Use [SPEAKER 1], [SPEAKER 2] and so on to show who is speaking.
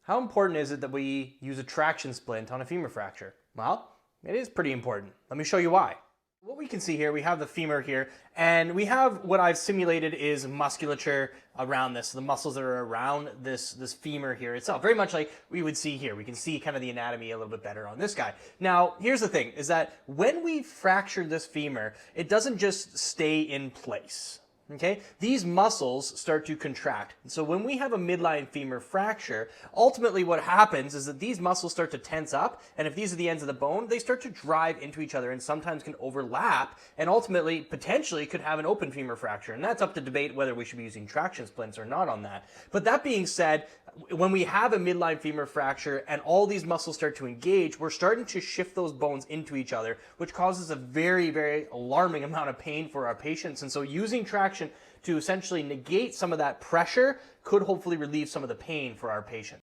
[SPEAKER 1] How important is it that we use a traction splint on a femur fracture? Well, it is pretty important. Let me show you why. What we can see here, we have the femur here, and we have what I've simulated is musculature around this, the muscles that are around this femur here itself, very much like we would see here. We can see kind of the anatomy a little bit better on this guy. Now, here's the thing, is that when we fracture this femur, it doesn't just stay in place. Okay, these muscles start to contract. And so when we have a midline femur fracture, ultimately what happens is that these muscles start to tense up, and if these are the ends of the bone, they start to drive into each other and sometimes can overlap, and ultimately, potentially, could have an open femur fracture. And that's up to debate whether we should be using traction splints or not on that. But that being said, when we have a midline femur fracture and all these muscles start to engage, we're starting to shift those bones into each other, which causes a very, very alarming amount of pain for our patients. And so using traction to essentially negate some of that pressure could hopefully relieve some of the pain for our patient.